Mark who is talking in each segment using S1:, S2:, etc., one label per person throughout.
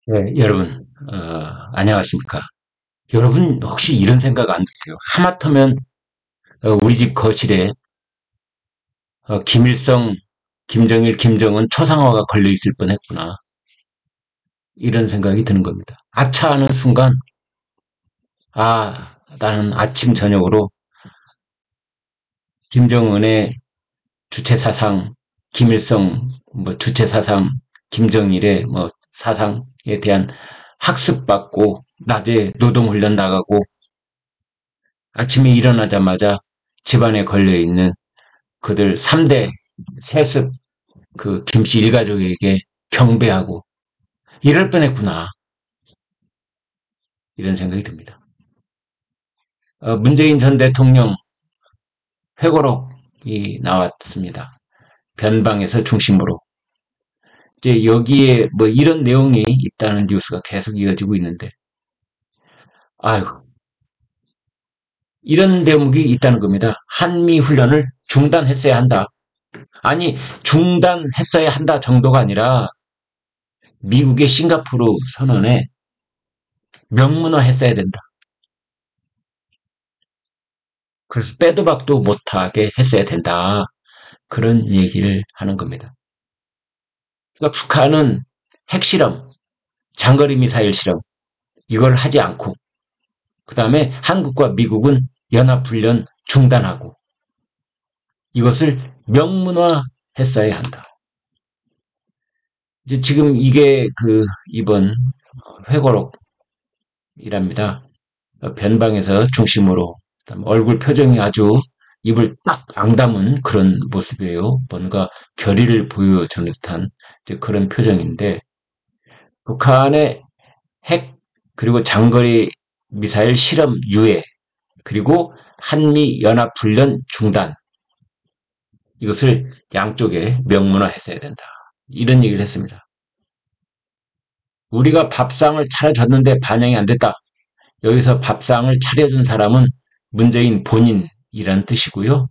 S1: 네, 여러분, 안녕하십니까. 여러분, 혹시 이런 생각 안 드세요? 하마터면, 우리 집 거실에, 김일성, 김정일, 김정은 초상화가 걸려 있을 뻔 했구나. 이런 생각이 드는 겁니다. 아차 하는 순간, 나는 아침, 저녁으로 김정은의 주체사상, 김일성, 주체사상, 김정일의 사상에 대한 학습받고, 낮에 노동훈련 나가고, 아침에 일어나자마자 집안에 걸려있는 그들 3대 세습 그 김씨 일가족에게 경배하고 이럴 뻔했구나. 이런 생각이 듭니다. 문재인 전 대통령 회고록이 나왔습니다. 변방에서 중심으로. 이제 여기에 뭐 이런 내용이 있다는 뉴스가 계속 이어지고 있는데, 아유, 이런 대목이 있다는 겁니다. 한미 훈련을 중단했어야 한다. 아니, 중단했어야 한다 정도가 아니라 미국의 싱가포르 선언에 명문화했어야 된다. 그래서 빼도 박도 못하게 했어야 된다. 그런 얘기를 하는 겁니다. 그러니까 북한은 핵실험, 장거리 미사일 실험, 이걸 하지 않고, 그 다음에 한국과 미국은 연합훈련 중단하고, 이것을 명문화했어야 한다. 이제 지금 이게 이번 회고록이랍니다. 변방에서 중심으로, 얼굴 표정이 아주 입을 딱 앙담은 그런 모습이에요. 뭔가 결의를 보여주는 듯한 그런 표정인데, 북한의 핵 그리고 장거리 미사일 실험 유예 그리고 한미 연합훈련 중단, 이것을 양쪽에 명문화했어야 된다. 이런 얘기를 했습니다. 우리가 밥상을 차려줬는데 반영이 안 됐다. 여기서 밥상을 차려준 사람은 문재인 본인이라는 뜻이고요.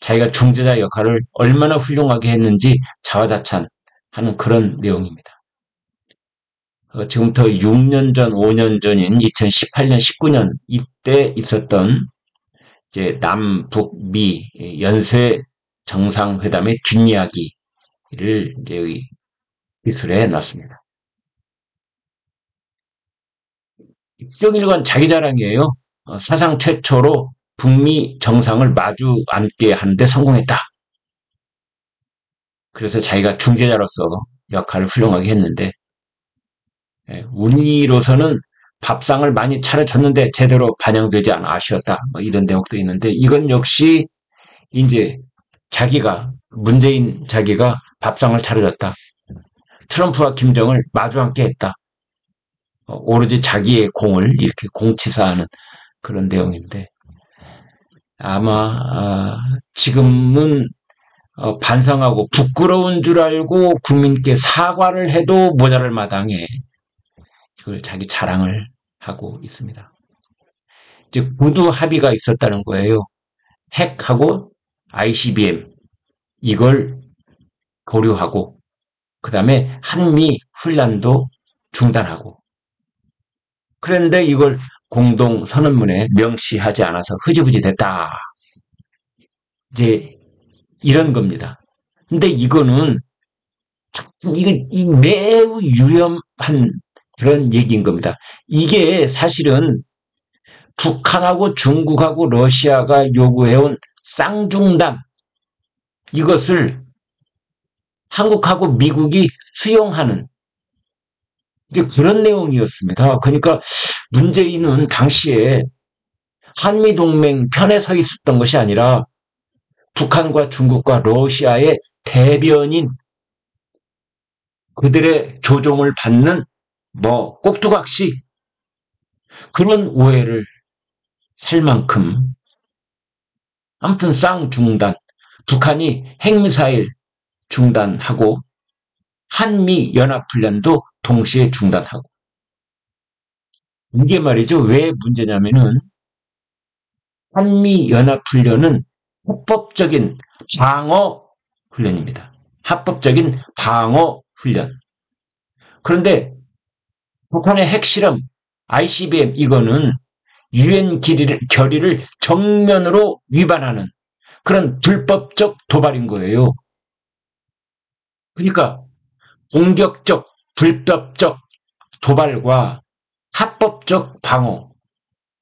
S1: 자기가 중재자 역할을 얼마나 훌륭하게 했는지 자화자찬하는 그런 내용입니다. 지금부터 6년 전, 5년 전인 2018년, 19년 이때 있었던 이제 남북미 연쇄 정상회담의 뒷이야기를 이제 기술해 놨습니다. 시정일관 자기 자랑이에요. 사상 최초로 북미 정상을 마주 앉게 하는데 성공했다. 그래서 자기가 중재자로서 역할을 훌륭하게 했는데, 우리로서는 밥상을 많이 차려줬는데 제대로 반영되지 않아 아쉬웠다. 이런 대목도 있는데, 이건 역시 이제 문재인 자기가 밥상을 차려줬다. 트럼프와 김정을 마주 앉게 했다. 오로지 자기의 공을 이렇게 공치사하는 그런 내용인데, 아마 지금은 반성하고 부끄러운 줄 알고 국민께 사과를 해도 모자랄 마당에 이걸 자기 자랑을 하고 있습니다. 이제 구두 합의가 있었다는 거예요. 핵하고 ICBM 이걸 보류하고, 그 다음에 한미 훈련도 중단하고. 그런데 이걸 공동 선언문에 명시하지 않아서 흐지부지 됐다. 이제 이런 겁니다. 근데 이거는 이게 매우 위험한 그런 얘기인 겁니다. 이게 사실은 북한하고 중국하고 러시아가 요구해온 쌍중단, 이것을 한국하고 미국이 수용하는 이제 그런 내용이었습니다. 그러니까 문재인은 당시에 한미동맹 편에 서 있었던 것이 아니라 북한과 중국과 러시아의 대변인, 그들의 조종을 받는 꼭두각시 그런 오해를 살 만큼, 아무튼 쌍중단, 북한이 핵미사일 중단하고 한미 연합훈련도 동시에 중단하고. 이게 말이죠. 왜 문제냐면은 한미 연합훈련은 합법적인 방어 훈련입니다. 합법적인 방어 훈련. 그런데 북한의 핵실험, ICBM 이거는 유엔 결의를 정면으로 위반하는 그런 불법적 도발인 거예요. 그러니까 공격적, 불법적 도발과 합법적 방어,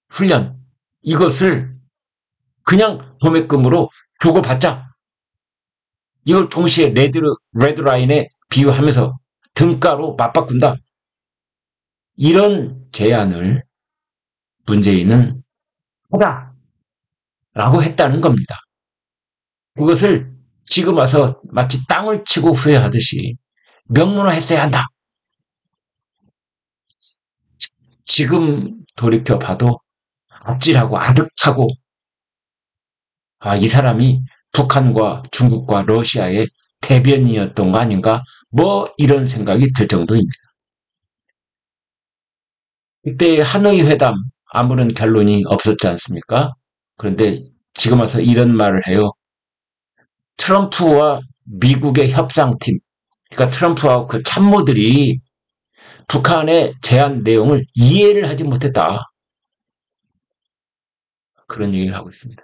S1: 훈련 이것을 그냥 도매금으로 주고받자. 이걸 동시에 레드라인에 비유하면서 등가로 맞바꾼다. 이런 제안을 문재인은 하다라고 했다는 겁니다. 그것을 지금 와서 마치 땅을 치고 후회하듯이 명문화했어야 한다. 지금 돌이켜봐도 아찔하고 아득하고 이 사람이 북한과 중국과 러시아의 대변인이었던 거 아닌가? 뭐 이런 생각이 들 정도입니다. 그때 하노이 회담 아무런 결론이 없었지 않습니까? 그런데 지금 와서 이런 말을 해요. 트럼프와 미국의 협상팀, 그러니까 트럼프와 그 참모들이 북한의 제안 내용을 이해를 하지 못했다. 그런 얘기를 하고 있습니다.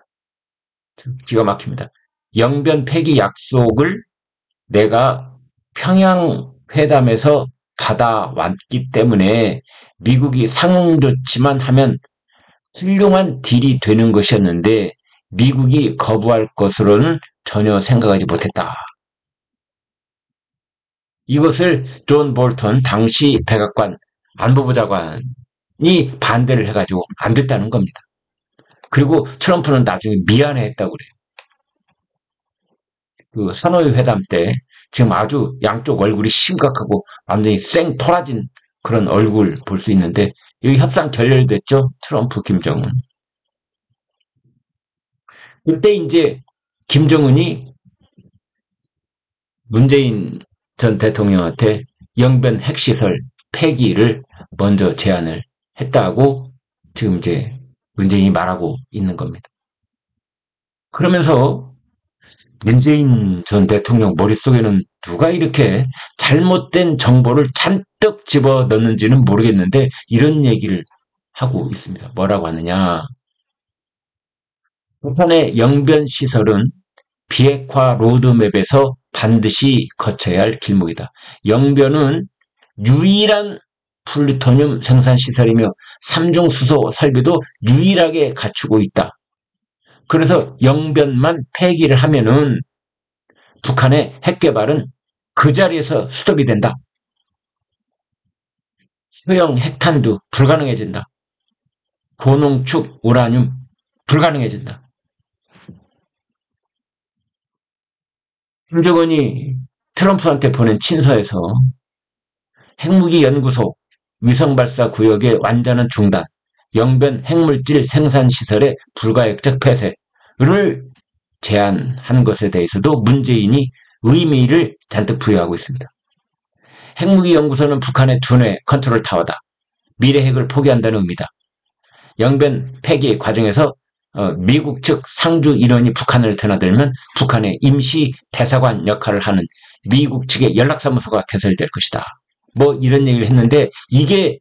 S1: 기가 막힙니다. 영변 폐기 약속을 내가 평양 회담에서 받아왔기 때문에 미국이 상응 조치만 하면 훌륭한 딜이 되는 것이었는데 미국이 거부할 것으로는 전혀 생각하지 못했다. 이것을 존 볼턴 당시 백악관 안보부 장관이 반대를 해가지고 안 됐다는 겁니다. 그리고 트럼프는 나중에 미안해했다고 그래요. 그 하노이 회담 때 지금 아주 양쪽 얼굴이 심각하고 완전히 쌩토라진 그런 얼굴 볼 수 있는데 여기 협상 결렬됐죠. 트럼프, 김정은. 그때 이제 김정은이 문재인 전 대통령한테 영변 핵시설 폐기를 먼저 제안을 했다고 지금 이제 문재인이 말하고 있는 겁니다. 그러면서 문재인 전 대통령 머릿속에는 누가 이렇게 잘못된 정보를 잔뜩 집어넣는지는 모르겠는데 이런 얘기를 하고 있습니다. 뭐라고 하느냐. 북한의 영변 시설은 비핵화 로드맵에서 반드시 거쳐야 할 길목이다. 영변은 유일한 플루토늄 생산 시설이며 삼중 수소 설비도 유일하게 갖추고 있다. 그래서 영변만 폐기를 하면은 북한의 핵 개발은 그 자리에서 스톱이 된다. 소형 핵탄두 불가능해진다. 고농축 우라늄 불가능해진다. 김정은이 트럼프한테 보낸 친서에서 핵무기 연구소 위성발사 구역의 완전한 중단, 영변 핵물질 생산시설의 불가역적 폐쇄를 제안한 것에 대해서도 문재인이 의미를 잔뜩 부여하고 있습니다. 핵무기 연구소는 북한의 두뇌 컨트롤 타워다. 미래 핵을 포기한다는 의미다. 영변 폐기 과정에서 미국 측 상주 일원이 북한을 드나들면 북한의 임시 대사관 역할을 하는 미국 측의 연락사무소가 개설될 것이다. 뭐 이런 얘기를 했는데 이게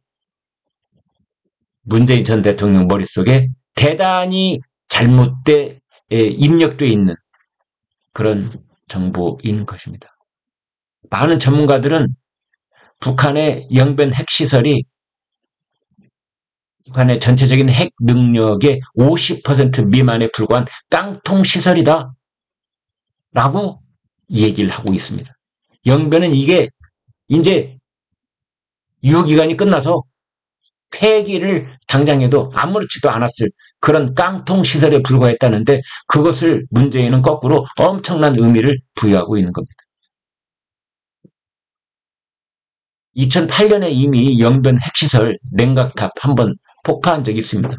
S1: 문재인 전 대통령 머릿속에 대단히 잘못돼 입력되어 있는 그런 정보인 것입니다. 많은 전문가들은 북한의 영변 핵시설이 북한의 전체적인 핵 능력의 50% 미만에 불과한 깡통 시설이다 라고 얘기를 하고 있습니다. 영변은 이게 이제 유효기간이 끝나서 폐기를 당장 해도 아무렇지도 않았을 그런 깡통 시설에 불과했다는데 그것을 문재인은 거꾸로 엄청난 의미를 부여하고 있는 겁니다. 2008년에 이미 영변 핵시설 냉각탑 한번 폭파한 적이 있습니다.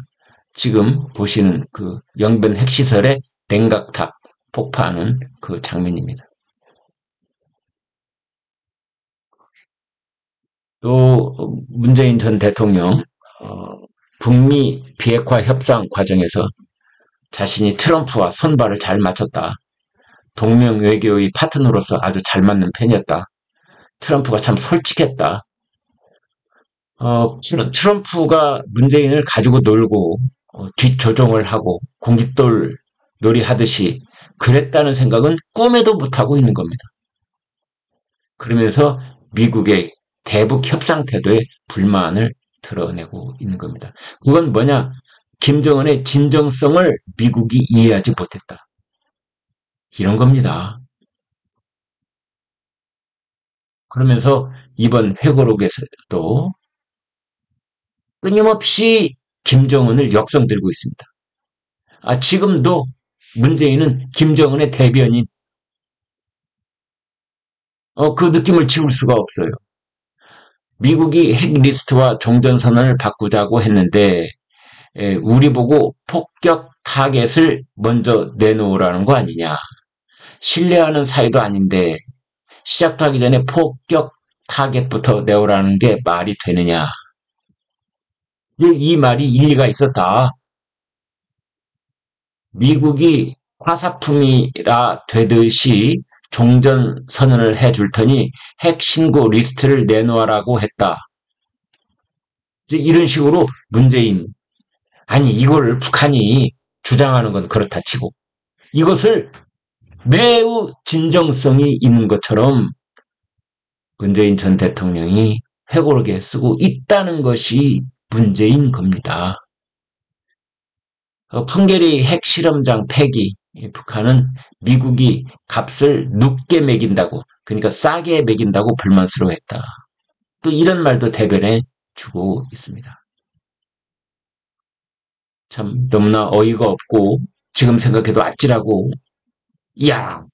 S1: 지금 보시는 그 영변 핵시설의 냉각탑 폭파하는 그 장면입니다. 또 문재인 전 대통령 북미 비핵화 협상 과정에서 자신이 트럼프와 손발을 잘 맞췄다. 동명 외교의 파트너로서 아주 잘 맞는 편이었다. 트럼프가 참 솔직했다. 트럼프가 문재인을 가지고 놀고 뒷조종을 하고 공깃돌 놀이 하듯이 그랬다는 생각은 꿈에도 못하고 있는 겁니다. 그러면서 미국의 대북 협상 태도에 불만을 드러내고 있는 겁니다. 그건 뭐냐? 김정은의 진정성을 미국이 이해하지 못했다. 이런 겁니다. 그러면서 이번 회고록에서도 끊임없이 김정은을 역성들고 있습니다. 지금도 문재인은 김정은의 대변인, 그 느낌을 지울 수가 없어요. 미국이 핵리스트와 종전선언을 바꾸자고 했는데 우리 보고 폭격 타겟을 먼저 내놓으라는 거 아니냐. 신뢰하는 사이도 아닌데 시작도 하기 전에 폭격 타겟부터 내오라는 게 말이 되느냐. 이 말이 일리가 있었다. 미국이 화사품이라 되듯이 종전 선언을 해줄 테니 핵 신고 리스트를 내놓으라고 했다. 이런 식으로 문재인, 아니 이걸 북한이 주장하는 건 그렇다 치고 이것을 매우 진정성이 있는 것처럼 문재인 전 대통령이 회고록에 쓰고 있다는 것이 문제인 겁니다. 풍계리 핵실험장 폐기, 북한은 미국이 값을 높게 매긴다고, 그러니까 싸게 매긴다고 불만스러워했다. 또 이런 말도 대변해 주고 있습니다. 참 너무나 어이가 없고 지금 생각해도 아찔하고, 이야,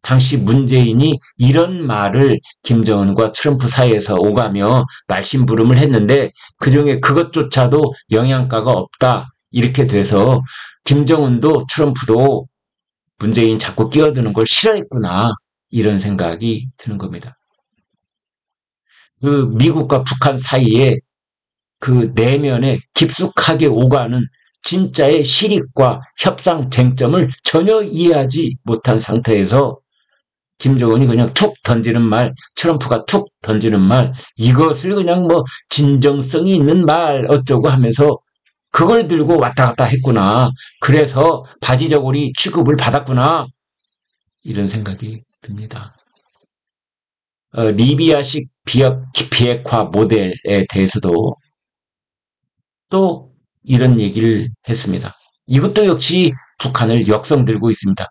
S1: 당시 문재인이 이런 말을 김정은과 트럼프 사이에서 오가며 말심부름을 했는데 그중에 그것조차도 영양가가 없다. 이렇게 돼서 김정은도 트럼프도 문재인 자꾸 끼어드는 걸 싫어했구나. 이런 생각이 드는 겁니다. 그 미국과 북한 사이에 그 내면에 깊숙하게 오가는 진짜의 실익과 협상 쟁점을 전혀 이해하지 못한 상태에서 김정은이 그냥 툭 던지는 말, 트럼프가 툭 던지는 말, 이것을 그냥 뭐 진정성이 있는 말 어쩌고 하면서 그걸 들고 왔다 갔다 했구나. 그래서 바지저고리 취급을 받았구나. 이런 생각이 듭니다. 리비아식 비핵화 모델에 대해서도 또 이런 얘기를 했습니다. 이것도 역시 북한을 역성들고 있습니다.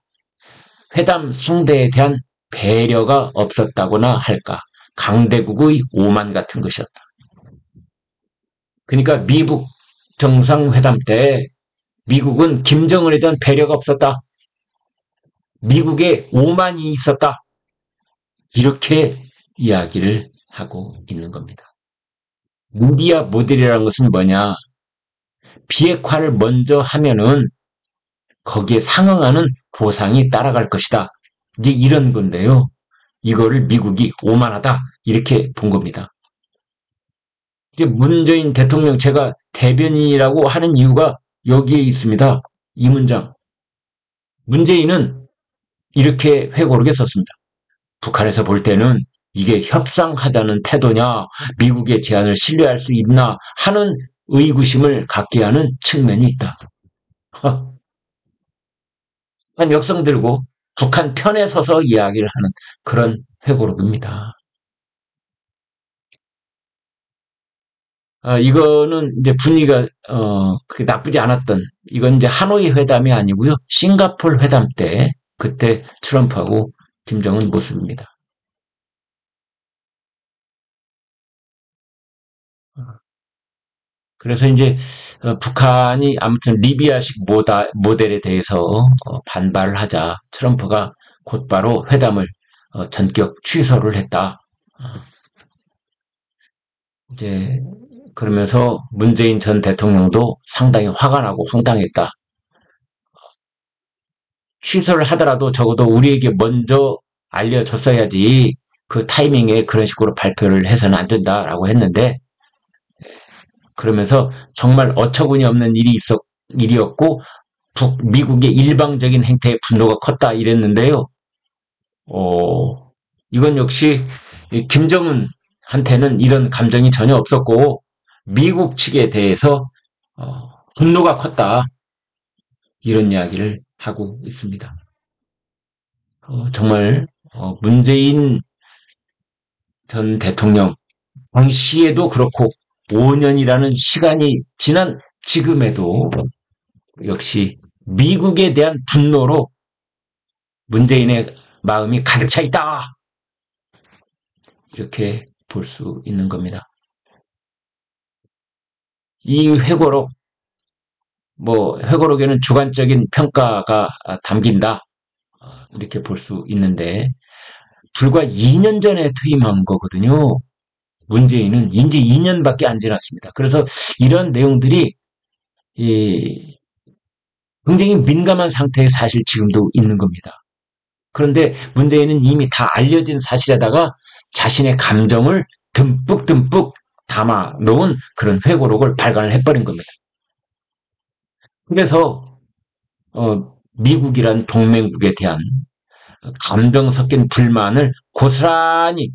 S1: 회담 성대에 대한 배려가 없었다거나 할까. 강대국의 오만 같은 것이었다. 그러니까 미국 정상회담 때 미국은 김정은에 대한 배려가 없었다. 미국의 오만이 있었다. 이렇게 이야기를 하고 있는 겁니다. 미디어 모델이라는 것은 뭐냐? 비핵화를 먼저 하면은 거기에 상응하는 보상이 따라갈 것이다. 이제 이런 건데요. 이거를 미국이 오만하다. 이렇게 본 겁니다. 이제 문재인 대통령 제가 대변인이라고 하는 이유가 여기에 있습니다. 이 문장. 문재인은 이렇게 회고록에 썼습니다. 북한에서 볼 때는 이게 협상하자는 태도냐, 미국의 제안을 신뢰할 수 있나 하는 의구심을 갖게 하는 측면이 있다. 북한 역성 들고 북한 편에 서서 이야기를 하는 그런 회고록입니다. 이거는 이제 분위기가 그렇게 나쁘지 않았던, 이건 이제 하노이 회담이 아니고요. 싱가포르 회담 때 그때 트럼프하고 김정은 모습입니다. 그래서 이제 북한이 아무튼 리비아식 모델에 대해서 반발을 하자 트럼프가 곧바로 회담을 전격 취소를 했다. 이제 그러면서 문재인 전 대통령도 상당히 화가 나고 황당했다. 취소를 하더라도 적어도 우리에게 먼저 알려줬어야지 그 타이밍에 그런 식으로 발표를 해서는 안 된다라고 했는데, 그러면서 정말 어처구니 없는 일이었고 미국의 일방적인 행태에 분노가 컸다 이랬는데요. 이건 역시 김정은 한테는 이런 감정이 전혀 없었고 미국 측에 대해서 분노가 컸다. 이런 이야기를 하고 있습니다. 정말 문재인 전 대통령 당시에도 그렇고 5년이라는 시간이 지난 지금에도 역시 미국에 대한 분노로 문재인의 마음이 가득 차 있다. 이렇게 볼 수 있는 겁니다. 이 회고록, 회고록에는 주관적인 평가가 담긴다. 이렇게 볼 수 있는데, 불과 2년 전에 퇴임한 거거든요. 문재인은 이제 2년밖에 안 지났습니다. 그래서 이런 내용들이 굉장히 민감한 상태에 사실 지금도 있는 겁니다. 그런데 문재인은 이미 다 알려진 사실에다가 자신의 감정을 듬뿍듬뿍 담아 놓은 그런 회고록을 발간을 해버린 겁니다. 그래서 미국이란 동맹국에 대한 감정 섞인 불만을 고스란히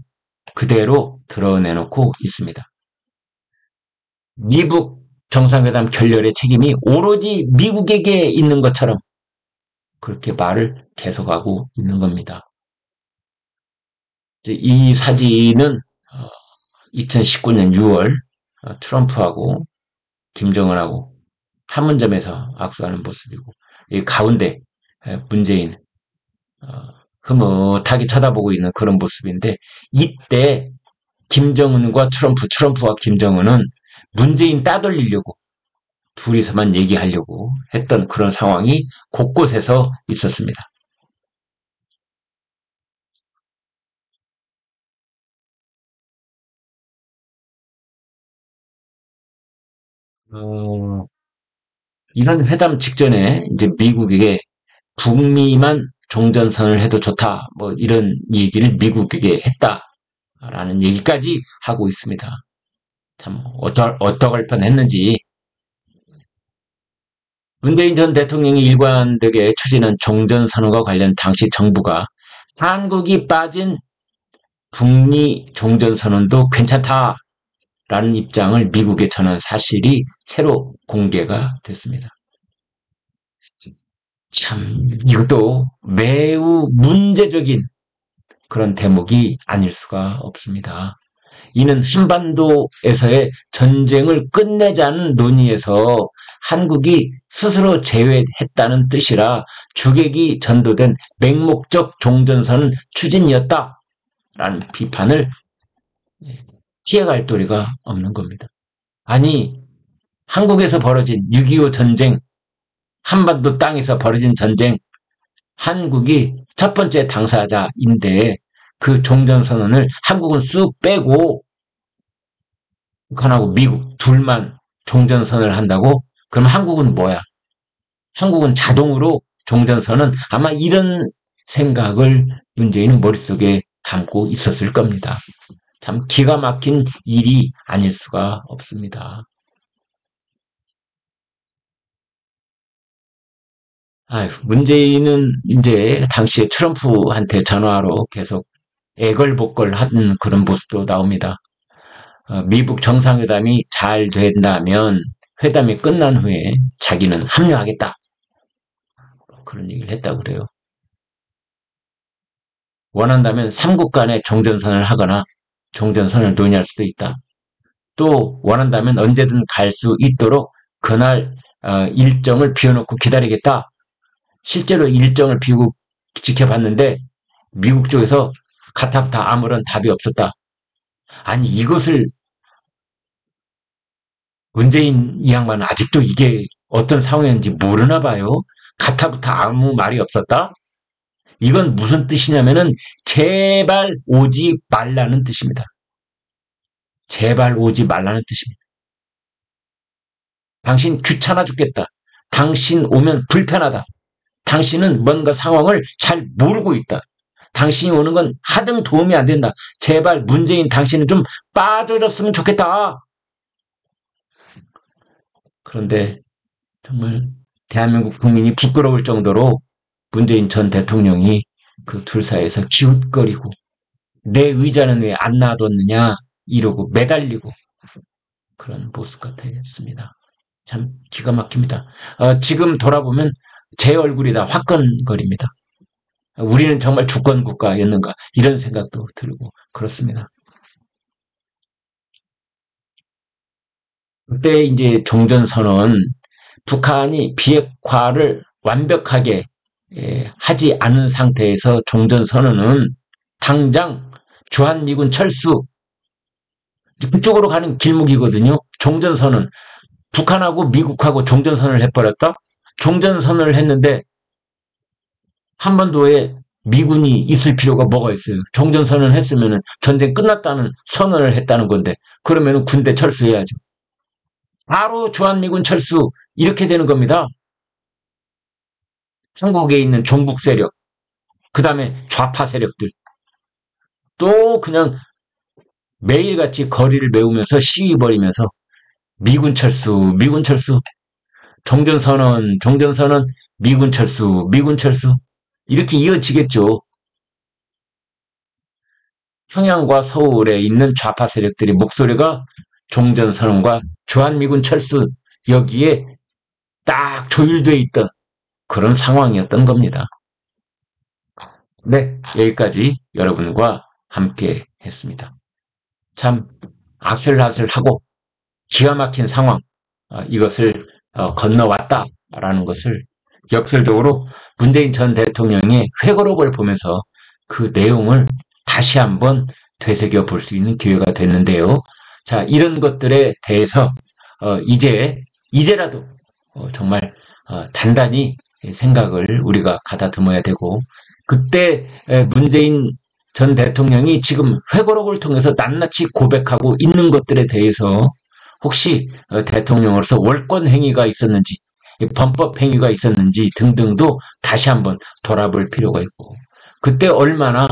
S1: 그대로 드러내놓고 있습니다. 미국 정상회담 결렬의 책임이 오로지 미국에게 있는 것처럼 그렇게 말을 계속하고 있는 겁니다. 이 사진은 2019년 6월 트럼프하고 김정은하고 판문점에서 악수하는 모습이고, 이 가운데 문재인 흐뭇하게 쳐다보고 있는 그런 모습인데, 이때 김정은과 트럼프와 김정은은 문재인 따돌리려고 둘이서만 얘기하려고 했던 그런 상황이 곳곳에서 있었습니다. 이런 회담 직전에 이제 미국에게 북미만 종전선을 해도 좋다, 이런 얘기를 미국에게 했다라는 얘기까지 하고 있습니다. 참 어떡할 뻔했는지. 문재인 전 대통령이 일관되게 추진한 종전선언과 관련 당시 정부가 한국이 빠진 북미 종전선언도 괜찮다라는 입장을 미국에 전한 사실이 새로 공개가 됐습니다. 참 이것도 매우 문제적인 그런 대목이 아닐 수가 없습니다. 이는 한반도에서의 전쟁을 끝내자는 논의에서 한국이 스스로 제외했다는 뜻이라 주객이 전도된 맹목적 종전선 추진이었다라는 비판을 피해갈 도리가 없는 겁니다. 아니, 한국에서 벌어진 6.25 전쟁, 한반도 땅에서 벌어진 전쟁, 한국이 첫 번째 당사자인데 그 종전선언을 한국은 쑥 빼고 북한하고 미국 둘만 종전선언을 한다고? 그럼 한국은 뭐야? 한국은 자동으로 종전선언, 아마 이런 생각을 문재인은 머릿속에 담고 있었을 겁니다. 참 기가 막힌 일이 아닐 수가 없습니다. 문재인은 이제 당시에 트럼프한테 전화로 계속 애걸복걸하는 그런 모습도 나옵니다. 미국 정상회담이 잘 된다면 회담이 끝난 후에 자기는 합류하겠다. 그런 얘기를 했다고 그래요. 원한다면 3국 간에 종전선을 하거나 종전선을 논의할 수도 있다. 또 원한다면 언제든 갈 수 있도록 그날 일정을 비워놓고 기다리겠다. 실제로 일정을 비우고 지켜봤는데 미국 쪽에서 가타부타 아무런 답이 없었다. 아니 이것을 문재인 이 양반은 아직도 이게 어떤 상황인지 모르나 봐요. 가타부타 아무 말이 없었다? 이건 무슨 뜻이냐면은 제발 오지 말라는 뜻입니다. 제발 오지 말라는 뜻입니다. 당신 귀찮아 죽겠다. 당신 오면 불편하다. 당신은 뭔가 상황을 잘 모르고 있다. 당신이 오는 건 하등 도움이 안 된다. 제발 문재인 당신은 좀 빠져줬으면 좋겠다. 그런데 정말 대한민국 국민이 부끄러울 정도로 문재인 전 대통령이 그 둘 사이에서 기웃거리고 내 의자는 왜 안 놔뒀느냐 이루고 매달리고 그런 모습 같았습니다. 참 기가 막힙니다. 지금 돌아보면 제 얼굴이 다 화끈거립니다. 우리는 정말 주권 국가였는가 이런 생각도 들고 그렇습니다. 그때 이제 종전선언 북한이 비핵화를 완벽하게 하지 않은 상태에서 종전선언은 당장 주한미군 철수 그쪽으로 가는 길목이거든요. 종전선언 북한하고 미국하고 종전선언을 해버렸다. 종전선언을 했는데 한반도에 미군이 있을 필요가 뭐가 있어요. 종전선언을 했으면 전쟁 끝났다는 선언을 했다는 건데 그러면 군대 철수해야죠. 바로 주한미군 철수 이렇게 되는 겁니다. 한국에 있는 종북 세력 그 다음에 좌파 세력들 또 그냥 매일같이 거리를 메우면서 시위 벌이면서 미군 철수 미군 철수 종전선언 종전선언 미군 철수 미군 철수 이렇게 이어지겠죠. 평양과 서울에 있는 좌파 세력들의 목소리가 종전선언과 주한미군 철수 여기에 딱 조율되어 있던 그런 상황이었던 겁니다. 네, 여기까지 여러분과 함께 했습니다. 참 아슬아슬하고 기가 막힌 상황 이것을 건너왔다라는 것을 역설적으로 문재인 전 대통령의 회고록을 보면서 그 내용을 다시 한번 되새겨 볼 수 있는 기회가 됐는데요. 자, 이런 것들에 대해서 이제라도 정말 단단히 생각을 우리가 가다듬어야 되고 그때 문재인 전 대통령이 지금 회고록을 통해서 낱낱이 고백하고 있는 것들에 대해서 혹시 대통령으로서 월권 행위가 있었는지 범법 행위가 있었는지 등등도 다시 한번 돌아볼 필요가 있고 그때 얼마나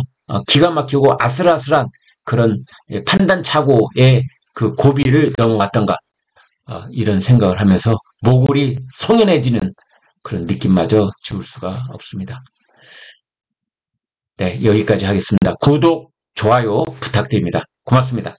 S1: 기가 막히고 아슬아슬한 그런 판단 착오의 그 고비를 넘어갔던가 이런 생각을 하면서 모골이 송연해지는 그런 느낌마저 지울 수가 없습니다. 네, 여기까지 하겠습니다. 구독, 좋아요 부탁드립니다. 고맙습니다.